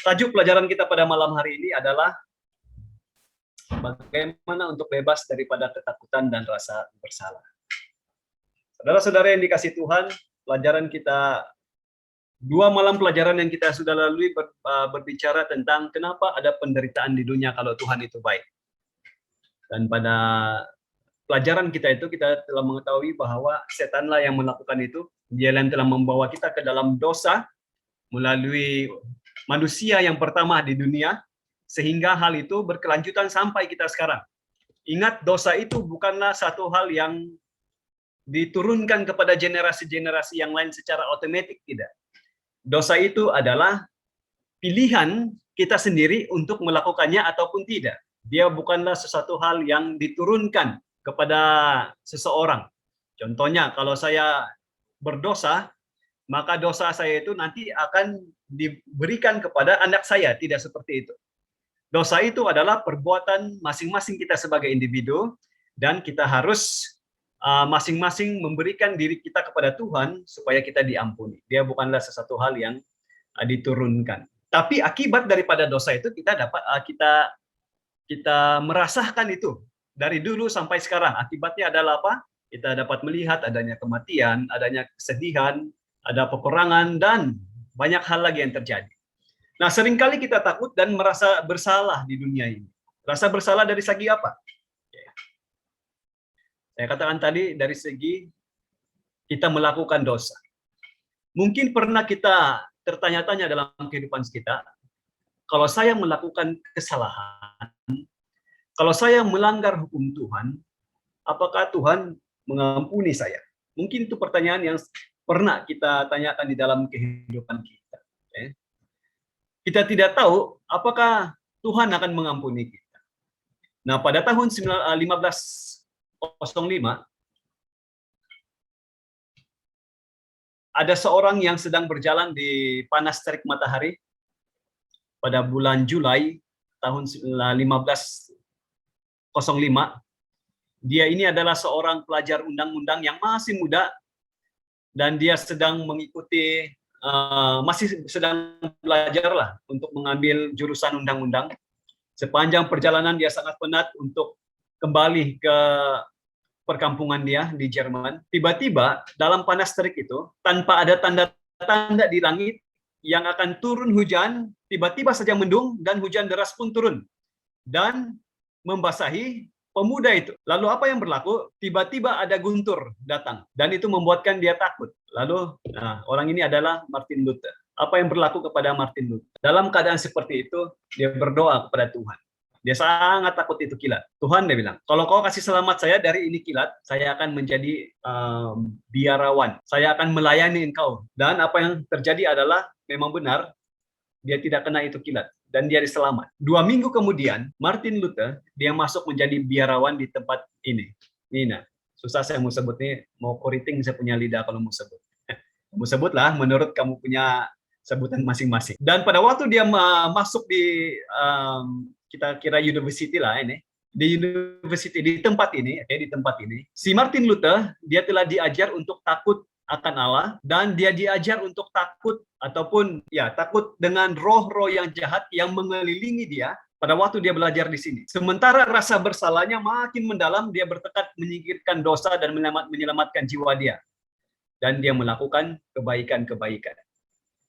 Tajuk pelajaran kita pada malam hari ini adalah bagaimana untuk bebas daripada ketakutan dan rasa bersalah. Saudara-saudara yang dikasihi Tuhan, pelajaran kita, dua malam pelajaran yang kita sudah lalui berbicara tentang kenapa ada penderitaan di dunia kalau Tuhan itu baik. Dan pada pelajaran kita itu kita telah mengetahui bahwa setanlah yang melakukan itu. Dia yang telah membawa kita ke dalam dosa melalui manusia yang pertama di dunia, sehingga hal itu berkelanjutan sampai kita sekarang. Ingat, dosa itu bukanlah satu hal yang diturunkan kepada generasi-generasi yang lain secara otomatis, tidak. Dosa itu adalah pilihan kita sendiri untuk melakukannya ataupun tidak. Dia bukanlah sesuatu hal yang diturunkan kepada seseorang. Contohnya, kalau saya berdosa, maka dosa saya itu nanti akan diberikan kepada anak saya. Tidak seperti itu. Dosa itu adalah perbuatan masing-masing kita sebagai individu, dan kita harus masing-masing memberikan diri kita kepada Tuhan supaya kita diampuni. Dia bukanlah sesuatu hal yang diturunkan. Tapi akibat daripada dosa itu kita dapat kita merasakan itu dari dulu sampai sekarang. Akibatnya adalah apa? Kita dapat melihat adanya kematian, adanya kesedihan, ada peperangan, dan banyak hal lagi yang terjadi. Nah, seringkali kita takut dan merasa bersalah di dunia ini. Rasa bersalah dari segi apa? Saya katakan tadi, dari segi kita melakukan dosa. Mungkin pernah kita tertanya-tanya dalam kehidupan kita, kalau saya melakukan kesalahan, kalau saya melanggar hukum Tuhan, apakah Tuhan mengampuni saya? Mungkin itu pertanyaan yang pernah kita tanyakan di dalam kehidupan kita. Kita tidak tahu apakah Tuhan akan mengampuni kita. Nah, pada tahun 1505, ada seorang yang sedang berjalan di panas terik matahari pada bulan Julai tahun 1505. Dia ini adalah seorang pelajar undang-undang yang masih muda, dan dia sedang mengikuti, masih sedang belajar lah untuk mengambil jurusan undang-undang. Sepanjang perjalanan dia sangat penat untuk kembali ke perkampungan dia di Jerman. Tiba-tiba dalam panas terik itu, tanpa ada tanda-tanda di langit yang akan turun hujan, tiba-tiba saja mendung dan hujan deras pun turun dan membasahi pemuda itu. Lalu apa yang berlaku? Tiba-tiba ada guntur datang, dan itu membuatkan dia takut. Lalu orang ini adalah Martin Luther. Apa yang berlaku kepada Martin Luther? Dalam keadaan seperti itu, dia berdoa kepada Tuhan. Dia sangat takut itu kilat. Tuhan, dia bilang, kalau kau kasih selamat saya dari ini kilat, saya akan menjadi biarawan. Saya akan melayani engkau. Dan apa yang terjadi adalah memang benar, dia tidak kena itu kilat. Dan dia diselamat. 2 minggu kemudian, Martin Luther, dia masuk menjadi biarawan di tempat ini. Nina, susah saya mau sebut nih, mau koriting saya punya lidah kalau mau sebut. Kamu sebutlah menurut kamu punya sebutan masing-masing. Dan pada waktu dia masuk di, kita kira university lah ini, di university, di tempat ini, si Martin Luther, dia telah diajar untuk takut akan Allah, dan dia diajar untuk takut ataupun takut dengan roh-roh yang jahat yang mengelilingi dia pada waktu dia belajar di sini. Sementara rasa bersalahnya makin mendalam, dia bertekad menyingkirkan dosa dan menyelamatkan jiwa dia, dan dia melakukan kebaikan-kebaikan.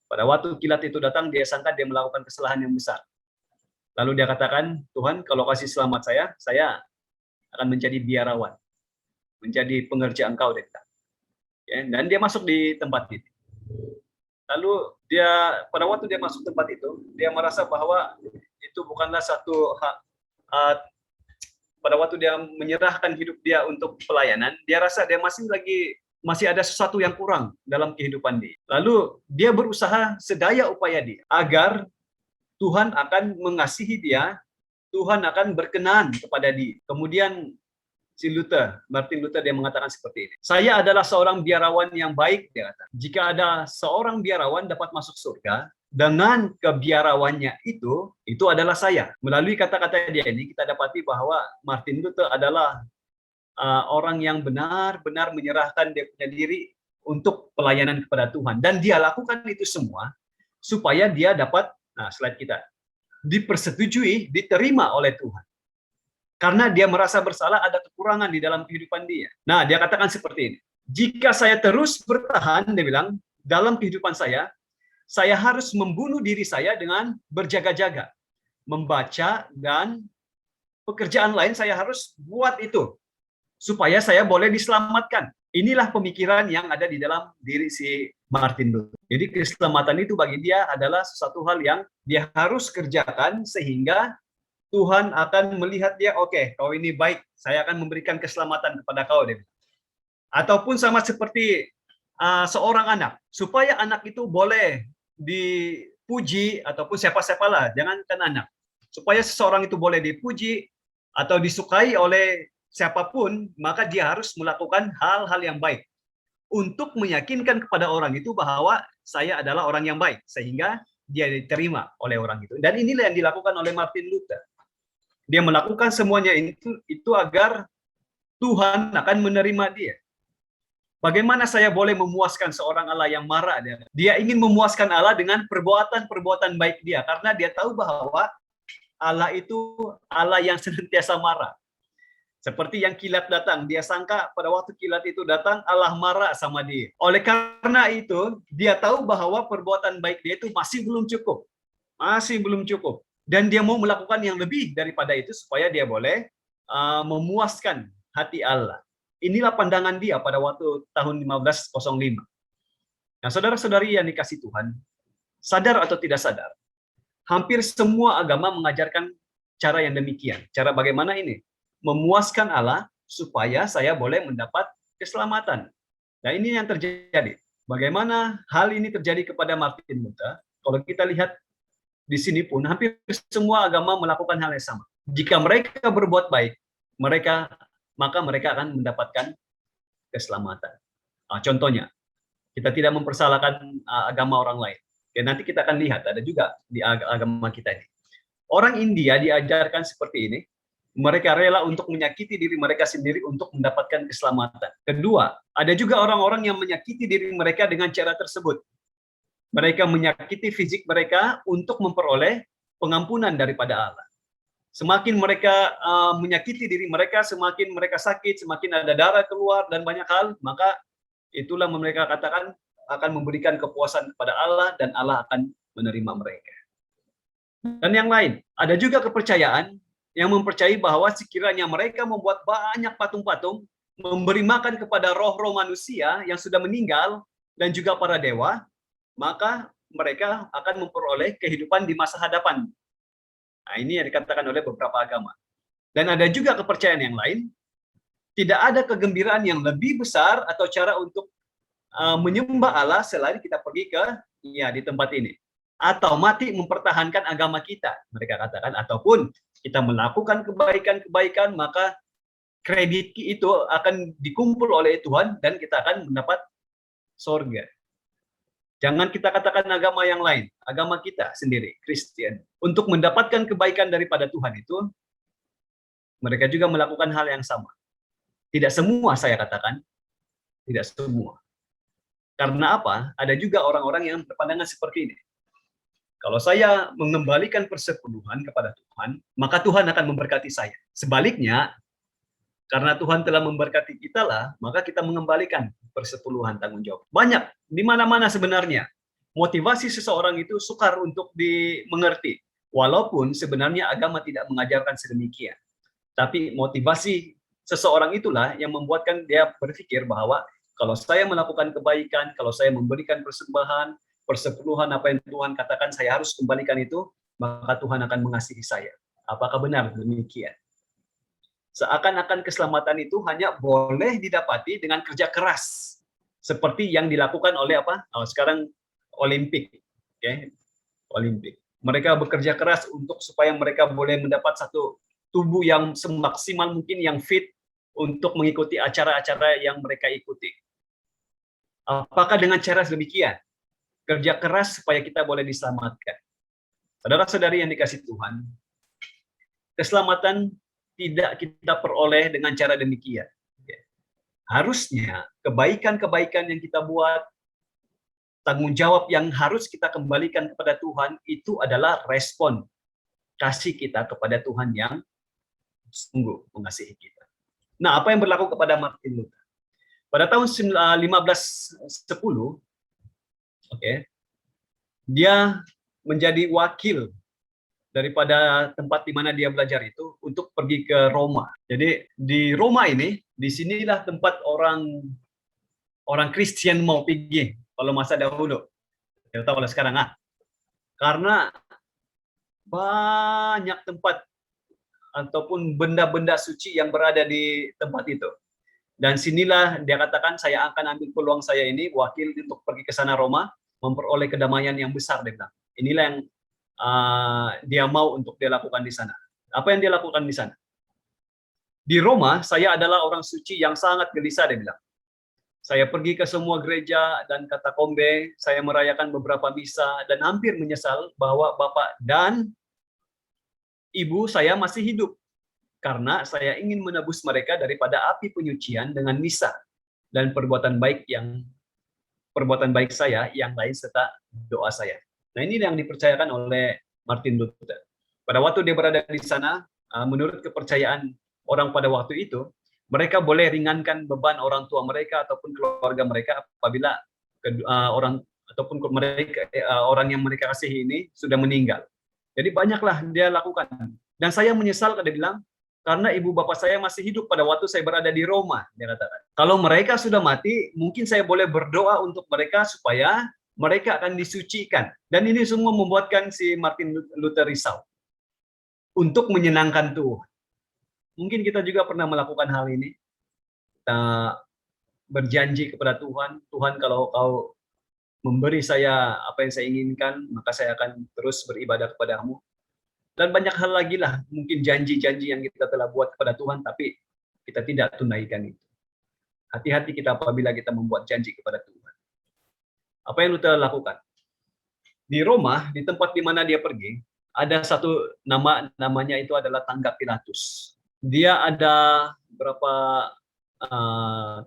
Pada waktu kilat itu datang, dia sangka dia melakukan kesalahan yang besar. Lalu dia katakan, Tuhan, kalau kasih selamat saya akan menjadi biarawan, menjadi pengerja engkau. Dan dia masuk di tempat itu. Lalu pada waktu dia masuk tempat itu, dia merasa bahwa itu bukanlah satu hak. Pada waktu dia menyerahkan hidup dia untuk pelayanan, dia rasa dia masih ada sesuatu yang kurang dalam kehidupan dia. Lalu dia berusaha sedaya upaya dia agar Tuhan akan mengasihi dia, Tuhan akan berkenan kepada dia. Kemudian si Martin Luther, dia mengatakan seperti ini. Saya adalah seorang biarawan yang baik, dia kata. Jika ada seorang biarawan dapat masuk surga, dengan kebiarawannya itu adalah saya. Melalui kata-kata dia ini, kita dapati bahwa Martin Luther adalah orang yang benar-benar menyerahkan dia punya diri untuk pelayanan kepada Tuhan. Dan dia lakukan itu semua supaya dia dapat Nah, slide kita. Dipersetujui, diterima oleh Tuhan. Karena dia merasa bersalah, ada kekurangan di dalam kehidupan dia. Nah, dia katakan seperti ini. Jika saya terus bertahan, dia bilang, dalam kehidupan saya harus membunuh diri saya dengan berjaga-jaga. Membaca dan pekerjaan lain saya harus buat itu. Supaya saya boleh diselamatkan. Inilah pemikiran yang ada di dalam diri si Martin Luther. Jadi keselamatan itu bagi dia adalah sesuatu hal yang dia harus kerjakan sehingga Tuhan akan melihat dia, oke, kau ini baik, saya akan memberikan keselamatan kepada kau. Dia. Ataupun sama seperti seorang anak, supaya anak itu boleh dipuji, ataupun siapa-siapalah, jangankan anak. Supaya seseorang itu boleh dipuji atau disukai oleh siapapun, maka dia harus melakukan hal-hal yang baik untuk meyakinkan kepada orang itu bahwa saya adalah orang yang baik, sehingga dia diterima oleh orang itu. Dan inilah yang dilakukan oleh Martin Luther. Dia melakukan semuanya itu agar Tuhan akan menerima dia. Bagaimana saya boleh memuaskan seorang Allah yang marah? Dia ingin memuaskan Allah dengan perbuatan-perbuatan baik dia, karena dia tahu bahwa Allah itu Allah yang senantiasa marah. Seperti yang kilat datang, dia sangka pada waktu kilat itu datang, Allah marah sama dia. Oleh karena itu, dia tahu bahwa perbuatan baik dia itu masih belum cukup. Masih belum cukup. Dan dia mau melakukan yang lebih daripada itu supaya dia boleh memuaskan hati Allah. Inilah pandangan dia pada waktu tahun 1505. Nah, saudara-saudari yang dikasih Tuhan, sadar atau tidak sadar, hampir semua agama mengajarkan cara yang demikian. Cara bagaimana ini? Memuaskan Allah supaya saya boleh mendapat keselamatan. Nah, ini yang terjadi. Bagaimana hal ini terjadi kepada Martin Luther? Kalau kita lihat di sini pun hampir semua agama melakukan hal yang sama. Jika mereka berbuat baik, maka mereka akan mendapatkan keselamatan. Contohnya, kita tidak mempersalahkan agama orang lain. Ya, nanti kita akan lihat ada juga di agama kita ini. Orang India diajarkan seperti ini. Mereka rela untuk menyakiti diri mereka sendiri untuk mendapatkan keselamatan. Kedua, ada juga orang-orang yang menyakiti diri mereka dengan cara tersebut. Mereka menyakiti fisik mereka untuk memperoleh pengampunan daripada Allah. Semakin mereka menyakiti diri mereka, semakin mereka sakit, semakin ada darah keluar dan banyak hal, maka itulah mereka katakan akan memberikan kepuasan kepada Allah dan Allah akan menerima mereka. Dan yang lain, ada juga kepercayaan yang mempercayai bahwa sekiranya mereka membuat banyak patung-patung, memberi makan kepada roh-roh manusia yang sudah meninggal dan juga para dewa, maka mereka akan memperoleh kehidupan di masa hadapan. Nah, ini yang dikatakan oleh beberapa agama. Dan ada juga kepercayaan yang lain, tidak ada kegembiraan yang lebih besar atau cara untuk menyembah Allah selain kita pergi ke di tempat ini. Atau mati mempertahankan agama kita, mereka katakan. Ataupun kita melakukan kebaikan-kebaikan, maka kredit itu akan dikumpul oleh Tuhan dan kita akan mendapat surga. Jangan kita katakan agama yang lain, agama kita sendiri, Kristen. Untuk mendapatkan kebaikan daripada Tuhan itu, mereka juga melakukan hal yang sama. Tidak semua saya katakan, tidak semua. Karena apa? Ada juga orang-orang yang berpandangan seperti ini. Kalau saya mengembalikan persepuluhan kepada Tuhan, maka Tuhan akan memberkati saya. Sebaliknya, karena Tuhan telah memberkati kita lah, maka kita mengembalikan persepuluhan tanggung jawab. Banyak, di mana-mana sebenarnya. Motivasi seseorang itu sukar untuk dimengerti. Walaupun sebenarnya agama tidak mengajarkan sedemikian. Tapi motivasi seseorang itulah yang membuatkan dia berpikir bahwa kalau saya melakukan kebaikan, kalau saya memberikan persembahan, persepuluhan apa yang Tuhan katakan saya harus kembalikan itu, maka Tuhan akan mengasihi saya. Apakah benar demikian? Seakan-akan keselamatan itu hanya boleh didapati dengan kerja keras. Seperti yang dilakukan oleh sekarang Olimpik. Olimpik. Mereka bekerja keras untuk supaya mereka boleh mendapat satu tubuh yang semaksimal mungkin, yang fit untuk mengikuti acara-acara yang mereka ikuti. Apakah dengan cara demikian? Kerja keras supaya kita boleh diselamatkan. Saudara-saudari yang dikasih Tuhan, keselamatan tidak kita peroleh dengan cara demikian. Harusnya kebaikan-kebaikan yang kita buat, tanggung jawab yang harus kita kembalikan kepada Tuhan itu adalah respon kasih kita kepada Tuhan yang sungguh mengasihi kita. Nah, apa yang berlaku kepada Martin Luther? Pada tahun 1510, dia menjadi wakil daripada tempat di mana dia belajar itu untuk pergi ke Roma. Jadi di Roma ini, disinilah tempat orang Kristen mau pergi kalau masa dahulu. Tidak tahu kalau sekarang karena banyak tempat ataupun benda-benda suci yang berada di tempat itu. Dan sinilah dia katakan, saya akan ambil peluang saya ini, wakil untuk pergi ke sana Roma, memperoleh kedamaian yang besar. Dia bilang. Inilah yang dia mau untuk dia lakukan di sana. Apa yang dia lakukan di sana? Di Roma, saya adalah orang suci yang sangat gelisah, dia bilang. Saya pergi ke semua gereja dan katakombe, saya merayakan beberapa misa, dan hampir menyesal bahwa Bapak dan Ibu saya masih hidup. Karena saya ingin menebus mereka daripada api penyucian dengan misa dan perbuatan baik saya yang lain serta doa saya. Nah, ini yang dipercayakan oleh Martin Luther. Pada waktu dia berada di sana, menurut kepercayaan orang pada waktu itu, mereka boleh ringankan beban orang tua mereka ataupun keluarga mereka apabila orang ataupun mereka orang yang mereka kasihi ini sudah meninggal. Jadi banyaklah dia lakukan. Dan saya menyesal, dia bilang, karena ibu bapak saya masih hidup pada waktu saya berada di Roma, dia katakan. Kalau mereka sudah mati, mungkin saya boleh berdoa untuk mereka supaya mereka akan disucikan. Dan ini semua membuatkan si Martin Luther risau untuk menyenangkan Tuhan. Mungkin kita juga pernah melakukan hal ini. Kita berjanji kepada Tuhan, Tuhan kalau kau memberi saya apa yang saya inginkan, maka saya akan terus beribadah kepadamu. Dan banyak hal lagi lah, mungkin janji-janji yang kita telah buat kepada Tuhan, tapi kita tidak tunaikan itu. Hati-hati kita apabila kita membuat janji kepada Tuhan. Apa yang Luther lakukan? Di Roma, di tempat di mana dia pergi, ada satu namanya itu adalah Tangga Pilatus. Dia ada berapa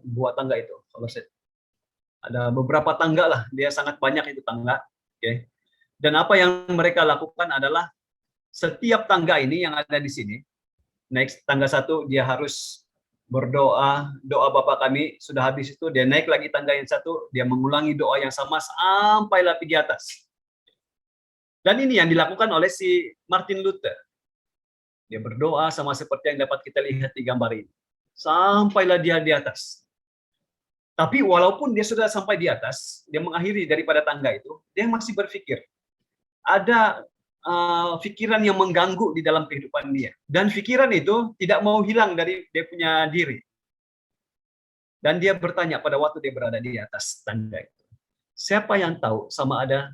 buah tangga itu? Kalau saya ada beberapa tangga lah, dia sangat banyak itu tangga. Dan apa yang mereka lakukan adalah setiap tangga ini yang ada di sini, naik tangga satu, dia harus berdoa, doa Bapa kami, sudah habis itu dia naik lagi tangga yang satu, dia mengulangi doa yang sama sampailah pergi atas. Dan ini yang dilakukan oleh si Martin Luther. Dia berdoa sama seperti yang dapat kita lihat di gambar ini. Sampailah dia di atas. Tapi walaupun dia sudah sampai di atas, dia mengakhiri daripada tangga itu, dia masih berpikir. Ada pikiran yang mengganggu di dalam kehidupan dia. Dan pikiran itu tidak mau hilang dari dia punya diri. Dan dia bertanya pada waktu dia berada di atas tangga itu. Siapa yang tahu sama ada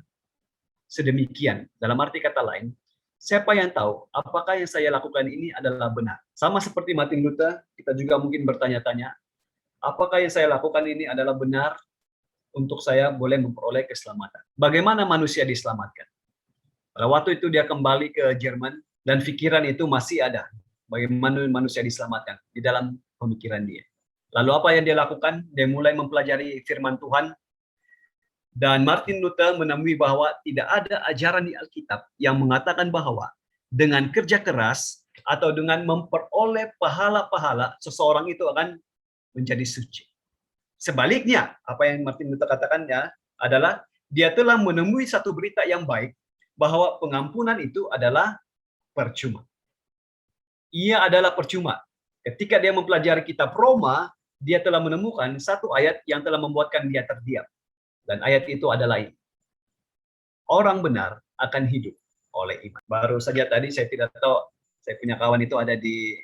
sedemikian? Dalam arti kata lain, siapa yang tahu apakah yang saya lakukan ini adalah benar? Sama seperti Martin Luther, kita juga mungkin bertanya-tanya, apakah yang saya lakukan ini adalah benar untuk saya boleh memperoleh keselamatan? Bagaimana manusia diselamatkan? Pada waktu itu dia kembali ke Jerman dan pikiran itu masih ada. Bagaimana manusia diselamatkan di dalam pemikiran dia. Lalu apa yang dia lakukan? Dia mulai mempelajari firman Tuhan. Dan Martin Luther menemui bahwa tidak ada ajaran di Alkitab yang mengatakan bahwa dengan kerja keras atau dengan memperoleh pahala-pahala seseorang itu akan menjadi suci. Sebaliknya, apa yang Martin Luther katakan adalah dia telah menemui satu berita yang baik bahwa pengampunan itu adalah percuma. Ia adalah percuma. Ketika dia mempelajari kitab Roma, dia telah menemukan satu ayat yang telah membuatkan dia terdiam. Dan ayat itu adalah ini. Orang benar akan hidup oleh iman. Baru saja tadi saya tidak tahu, saya punya kawan itu ada di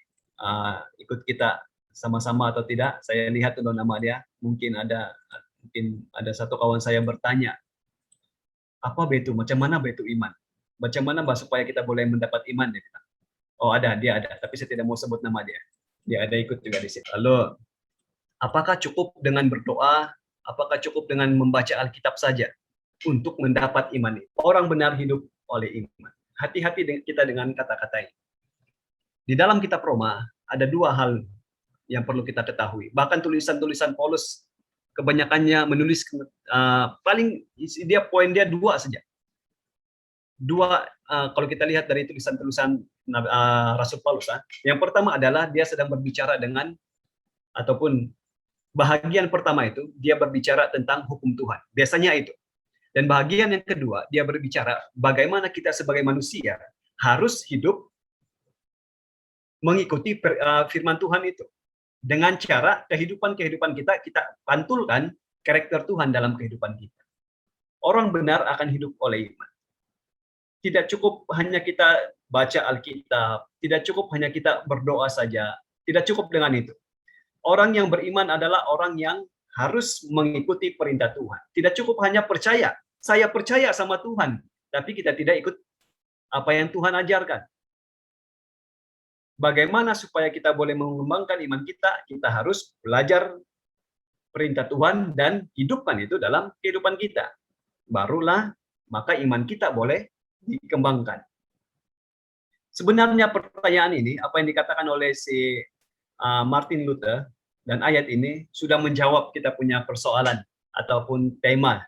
ikut kita sama-sama atau tidak. Saya lihat dulu nama dia. Mungkin ada satu kawan saya bertanya, apa betul? Macam mana betul iman? Macam mana supaya kita boleh mendapat iman? Dia bilang. Oh dia ada. Tapi saya tidak mau sebut nama dia. Dia ada ikut juga di situ. Lalu, apakah cukup dengan berdoa? Apakah cukup dengan membaca Alkitab saja untuk mendapat iman ini? Orang benar hidup oleh iman. Hati-hati kita dengan kata-kata ini. Di dalam kitab Roma ada dua hal yang perlu kita ketahui. Bahkan tulisan-tulisan Paulus kebanyakannya menulis paling poin dia dua saja. Dua, kalau kita lihat dari tulisan-tulisan Rasul Paulus, yang pertama adalah dia sedang berbicara dengan, ataupun bahagian pertama itu dia berbicara tentang hukum Tuhan. Biasanya itu. Dan bahagian yang kedua dia berbicara bagaimana kita sebagai manusia harus hidup mengikuti firman Tuhan itu. Dengan cara kehidupan kita pantulkan karakter Tuhan dalam kehidupan kita. Orang benar akan hidup oleh iman. Tidak cukup hanya kita baca Alkitab, tidak cukup hanya kita berdoa saja, tidak cukup dengan itu. Orang yang beriman adalah orang yang harus mengikuti perintah Tuhan. Tidak cukup hanya percaya, saya percaya sama Tuhan, tapi kita tidak ikut apa yang Tuhan ajarkan. Bagaimana supaya kita boleh mengembangkan iman kita? Kita harus belajar perintah Tuhan dan hidupkan itu dalam kehidupan kita. Barulah maka iman kita boleh dikembangkan. Sebenarnya pertanyaan ini, apa yang dikatakan oleh si Martin Luther dan ayat ini sudah menjawab kita punya persoalan ataupun tema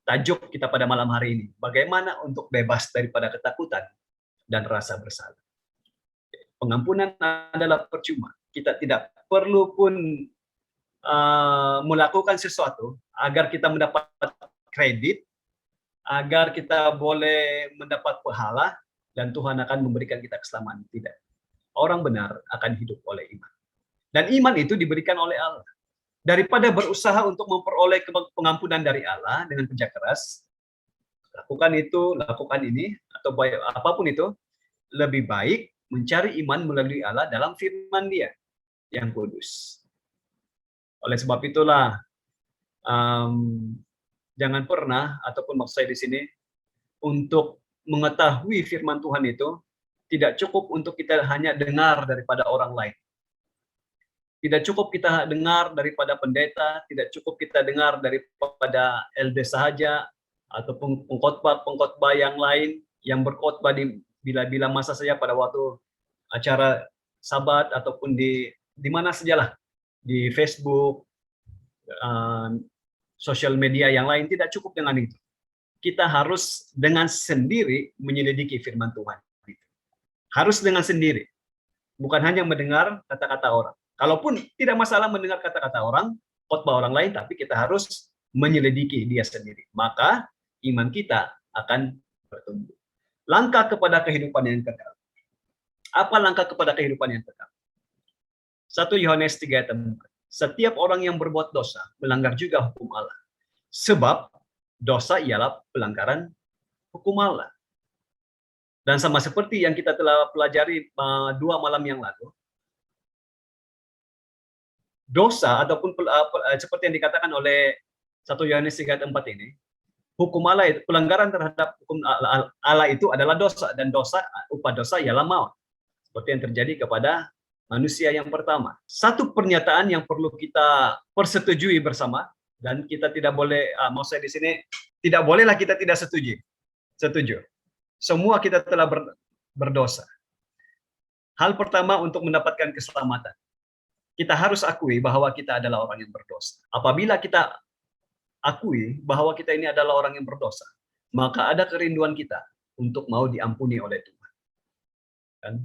tajuk kita pada malam hari ini. Bagaimana untuk bebas daripada ketakutan dan rasa bersalah. Pengampunan adalah percuma. Kita tidak perlu pun melakukan sesuatu agar kita mendapat kredit, agar kita boleh mendapat pahala, dan Tuhan akan memberikan kita keselamatan. Tidak. Orang benar akan hidup oleh iman. Dan iman itu diberikan oleh Allah. Daripada berusaha untuk memperoleh pengampunan dari Allah dengan kerja keras, lakukan itu, lakukan ini, atau apapun itu, lebih baik mencari iman melalui Allah dalam firman Dia yang kudus. Oleh sebab itulah, jangan pernah, ataupun maksud saya di sini, untuk mengetahui firman Tuhan itu tidak cukup untuk kita hanya dengar daripada orang lain. Tidak cukup kita dengar daripada pendeta, tidak cukup kita dengar daripada LD sahaja, ataupun pengkhotbah yang lain yang berkhotbah di bila-bila masa saja, pada waktu acara Sabat ataupun di mana sajalah, di Facebook, sosial media yang lain. Tidak cukup dengan itu. Kita harus dengan sendiri menyelidiki firman Tuhan. Harus dengan sendiri. Bukan hanya mendengar kata-kata orang. Kalaupun tidak masalah mendengar kata-kata orang, khotbah orang lain, tapi kita harus menyelidiki dia sendiri. Maka iman kita akan bertumbuh. Langkah kepada kehidupan yang kekal. Apa langkah kepada kehidupan yang kekal? 1 Yohanes 3 ayat 4. Setiap orang yang berbuat dosa melanggar juga hukum Allah. Sebab dosa ialah pelanggaran hukum Allah. Dan sama seperti yang kita telah pelajari 2 malam yang lalu, dosa ataupun seperti yang dikatakan oleh 1 Yohanes 3 ayat 4 ini, hukum Allah itu, pelanggaran terhadap hukum Allah itu adalah dosa, dan upah dosa ialah maut. Seperti yang terjadi kepada manusia yang pertama. Satu pernyataan yang perlu kita persetujui bersama, dan kita tidak boleh, mau saya di sini, tidak bolehlah kita tidak setuju. Semua kita telah berdosa. Hal pertama untuk mendapatkan keselamatan, kita harus akui bahwa kita adalah orang yang berdosa. Apabila kita akui bahwa kita ini adalah orang yang berdosa, maka ada kerinduan kita untuk mau diampuni oleh Tuhan. Kan?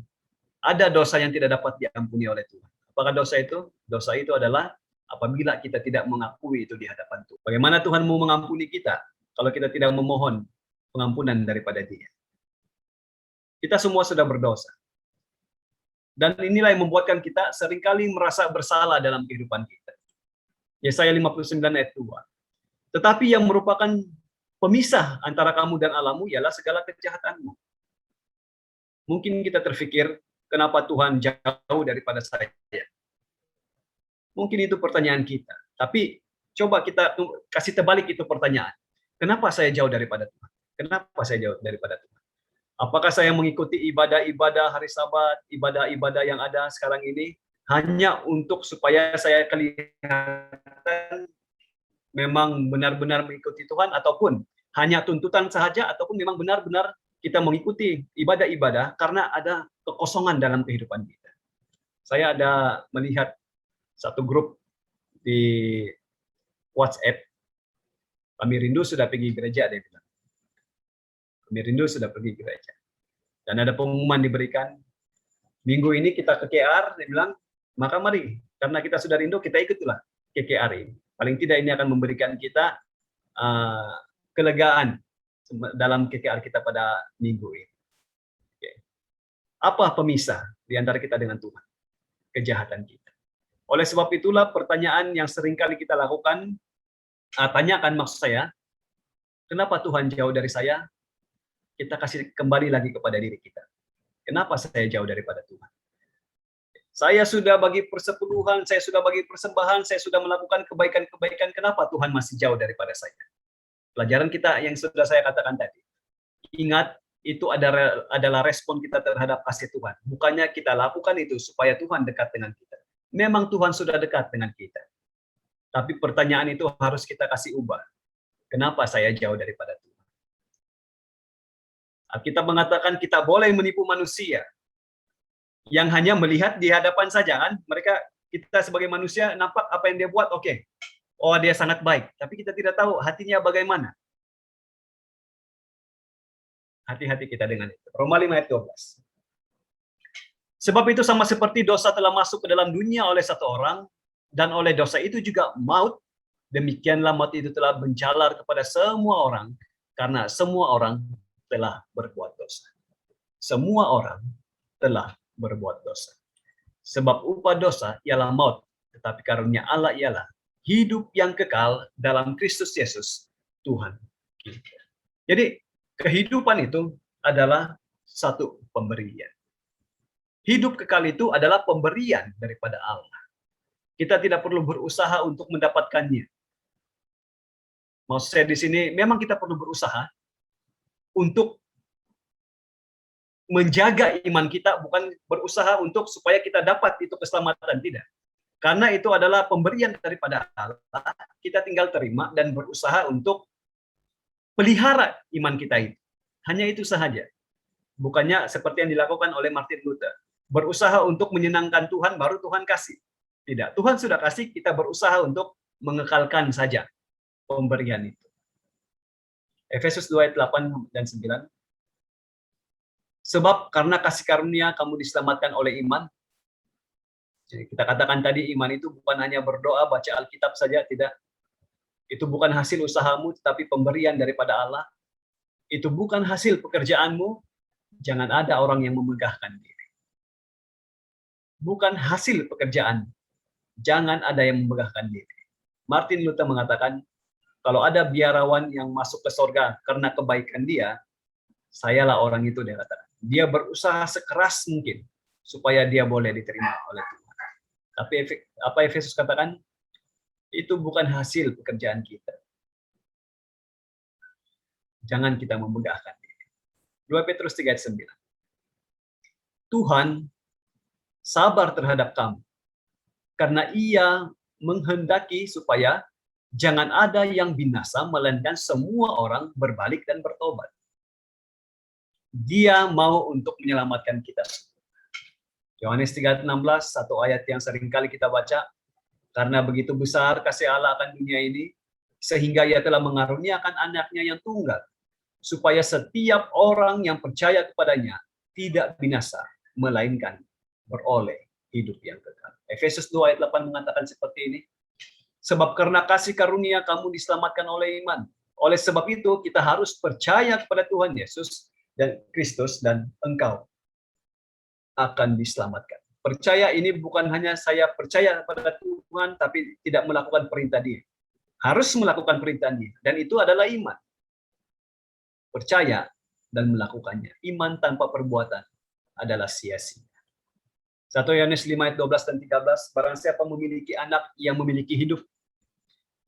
Ada dosa yang tidak dapat diampuni oleh Tuhan. Apakah dosa itu? Dosa itu adalah apabila kita tidak mengakui itu di hadapan Tuhan. Bagaimana Tuhan mau mengampuni kita kalau kita tidak memohon pengampunan daripada Dia? Kita semua sudah berdosa. Dan inilah yang membuatkan kita seringkali merasa bersalah dalam kehidupan kita. Yesaya 59 ayat 2. Tetapi yang merupakan pemisah antara kamu dan Allahmu ialah segala kejahatanmu. Mungkin kita terfikir, kenapa Tuhan jauh daripada saya? Mungkin itu pertanyaan kita. Tapi coba kita kasih terbalik itu pertanyaan. Kenapa saya jauh daripada Tuhan? Kenapa saya jauh daripada Tuhan? Apakah saya mengikuti ibadah-ibadah hari Sabat, ibadah-ibadah yang ada sekarang ini hanya untuk supaya saya kelihatan memang benar-benar mengikuti Tuhan, ataupun hanya tuntutan saja, ataupun memang benar-benar kita mengikuti ibadah-ibadah karena ada kekosongan dalam kehidupan kita. Saya ada melihat satu grup di WhatsApp, kami rindu sudah pergi gereja, dia bilang. Kami rindu sudah pergi gereja. Dan ada pengumuman diberikan, minggu ini kita ke KR, dia bilang, maka mari, karena kita sudah rindu, kita ikutlah ke KR ini. Paling tidak ini akan memberikan kita kelegaan dalam KKR kita pada minggu ini. Okay. Apa pemisah di antara kita dengan Tuhan? Kejahatan kita. Oleh sebab itulah pertanyaan yang seringkali kita lakukan, tanyakan maksud saya, kenapa Tuhan jauh dari saya? Kita kasih kembali lagi kepada diri kita. Kenapa saya jauh daripada Tuhan? Saya sudah bagi persepuluhan, saya sudah bagi persembahan, saya sudah melakukan kebaikan-kebaikan, kenapa Tuhan masih jauh daripada saya? Pelajaran kita yang sudah saya katakan tadi. Ingat, itu adalah respon kita terhadap kasih Tuhan. Bukannya kita lakukan itu supaya Tuhan dekat dengan kita. Memang Tuhan sudah dekat dengan kita. Tapi pertanyaan itu harus kita kasih ubah. Kenapa saya jauh daripada Tuhan? Kita mengatakan kita boleh menipu manusia yang hanya melihat di hadapan saja, kan? Kita sebagai manusia nampak apa yang dia buat, oke. Oh, dia sangat baik, tapi kita tidak tahu hatinya bagaimana. Hati-hati kita dengan itu. Roma 5 ayat 12. Sebab itu sama seperti dosa telah masuk ke dalam dunia oleh satu orang, dan oleh dosa itu juga maut, demikianlah maut itu telah menjalar kepada semua orang, karena semua orang telah berbuat dosa. Semua orang telah berbuat dosa. Sebab upah dosa ialah maut, tetapi karunia Allah ialah hidup yang kekal dalam Kristus Yesus, Tuhan kita. Jadi, kehidupan itu adalah satu pemberian. Hidup kekal itu adalah pemberian daripada Allah. Kita tidak perlu berusaha untuk mendapatkannya. Maksud saya di sini, memang kita perlu berusaha untuk menjaga iman kita, bukan berusaha untuk supaya kita dapat itu keselamatan, tidak. Karena itu adalah pemberian daripada Allah, kita tinggal terima dan berusaha untuk pelihara iman kita itu. Hanya itu sahaja. Bukannya seperti yang dilakukan oleh Martin Luther. Berusaha untuk menyenangkan Tuhan, baru Tuhan kasih. Tidak, Tuhan sudah kasih, kita berusaha untuk mengekalkan saja pemberian itu. Efesus 2 ayat 8 dan 9. Sebab karena kasih karunia kamu diselamatkan oleh iman. Jadi kita katakan tadi, iman itu bukan hanya berdoa, baca Alkitab saja, tidak. Itu bukan hasil usahamu, tetapi pemberian daripada Allah. Itu bukan hasil pekerjaanmu, jangan ada orang yang memegahkan diri. Bukan hasil pekerjaan, jangan ada yang memegahkan diri. Martin Luther mengatakan, kalau ada biarawan yang masuk ke sorga karena kebaikan dia, sayalah orang itu, dia katakan. Dia berusaha sekeras mungkin supaya dia boleh diterima oleh Tuhan. Tapi apa Efesus katakan? Itu bukan hasil pekerjaan kita. Jangan kita memegahkan diri. 2 Petrus 3 ayat 9. Tuhan sabar terhadap kamu, karena Ia menghendaki supaya jangan ada yang binasa, melainkan semua orang berbalik dan bertobat. Dia mau untuk menyelamatkan kita. Yohanes 3:16, satu ayat yang seringkali kita baca. Karena begitu besar kasih Allah akan dunia ini, sehingga Ia telah mengaruniakan anaknya yang tunggal, supaya setiap orang yang percaya kepadanya tidak binasa, melainkan beroleh hidup yang kekal. Efesus 2 ayat 8 mengatakan seperti ini. Sebab karena kasih karunia kamu diselamatkan oleh iman. Oleh sebab itu kita harus percaya kepada Tuhan Yesus dan Kristus, dan engkau akan diselamatkan. Percaya ini bukan hanya saya percaya kepada Tuhan, tapi tidak melakukan perintah Dia. Harus melakukan perintah Dia, dan itu adalah iman. Percaya dan melakukannya. Iman tanpa perbuatan adalah sia-sia. 1 Yohanes 5 ayat 12 dan 13, barang siapa memiliki anak, ia memiliki hidup.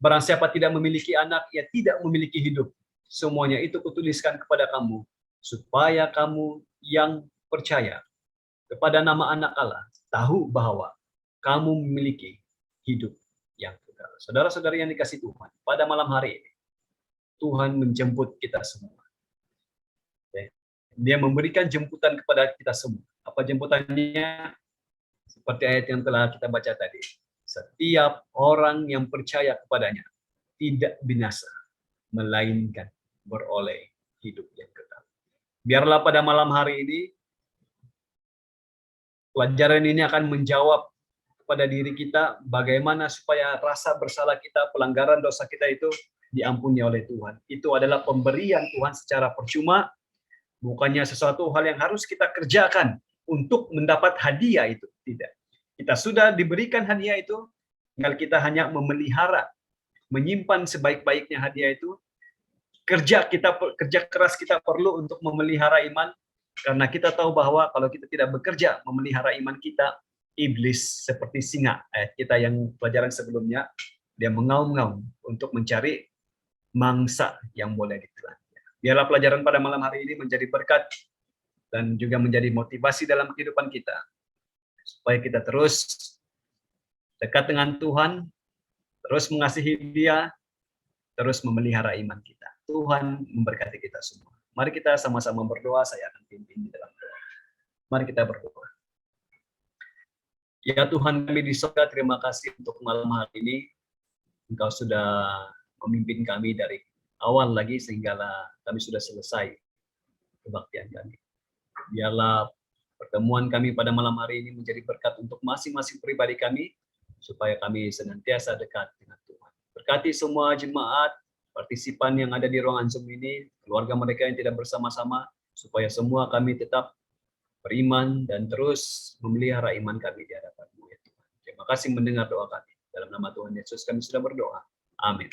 Barang siapa tidak memiliki anak, ia tidak memiliki hidup. Semuanya itu kutuliskan kepada kamu, supaya kamu yang percaya kepada nama anak Allah tahu bahwa kamu memiliki hidup yang kekal. Saudara-saudari yang dikasihi Tuhan, pada malam hari ini Tuhan menjemput kita semua. Dia memberikan jemputan kepada kita semua. Apa jemputannya? Seperti ayat yang telah kita baca tadi. Setiap orang yang percaya kepadanya tidak binasa, melainkan beroleh hidup yang kekal. Biarlah pada malam hari ini pelajaran ini akan menjawab kepada diri kita bagaimana supaya rasa bersalah kita, pelanggaran dosa kita itu diampuni oleh Tuhan. Itu adalah pemberian Tuhan secara percuma, bukannya sesuatu hal yang harus kita kerjakan untuk mendapat hadiah itu. Tidak. Kita sudah diberikan hadiah itu, tinggal kita hanya memelihara, menyimpan sebaik-baiknya hadiah itu. Kerja keras kita perlu untuk memelihara iman, karena kita tahu bahwa kalau kita tidak bekerja memelihara iman kita, iblis seperti singa, ayat kita yang pelajaran sebelumnya, dia mengaum-ngaum untuk mencari mangsa yang boleh ditelan. Biarlah pelajaran pada malam hari ini menjadi berkat dan juga menjadi motivasi dalam kehidupan kita, supaya kita terus dekat dengan Tuhan, terus mengasihi Dia, terus memelihara iman kita. Tuhan memberkati kita semua. Mari kita sama-sama berdoa, saya akan pimpin di dalam doa. Mari kita berdoa. Ya Tuhan kami di surga, terima kasih untuk malam hari ini. Engkau sudah memimpin kami dari awal lagi sehingga kami sudah selesai kebaktian kami. Biarlah pertemuan kami pada malam hari ini menjadi berkat untuk masing-masing pribadi kami, supaya kami senantiasa dekat dengan Tuhan. Berkati semua jemaat, partisipan yang ada di ruangan Zoom ini, keluarga mereka yang tidak bersama-sama, supaya semua kami tetap beriman dan terus memelihara iman kami di hadapan-Mu ya Tuhan. Terima kasih mendengar doa kami. Dalam nama Tuhan Yesus kami sudah berdoa. Amin.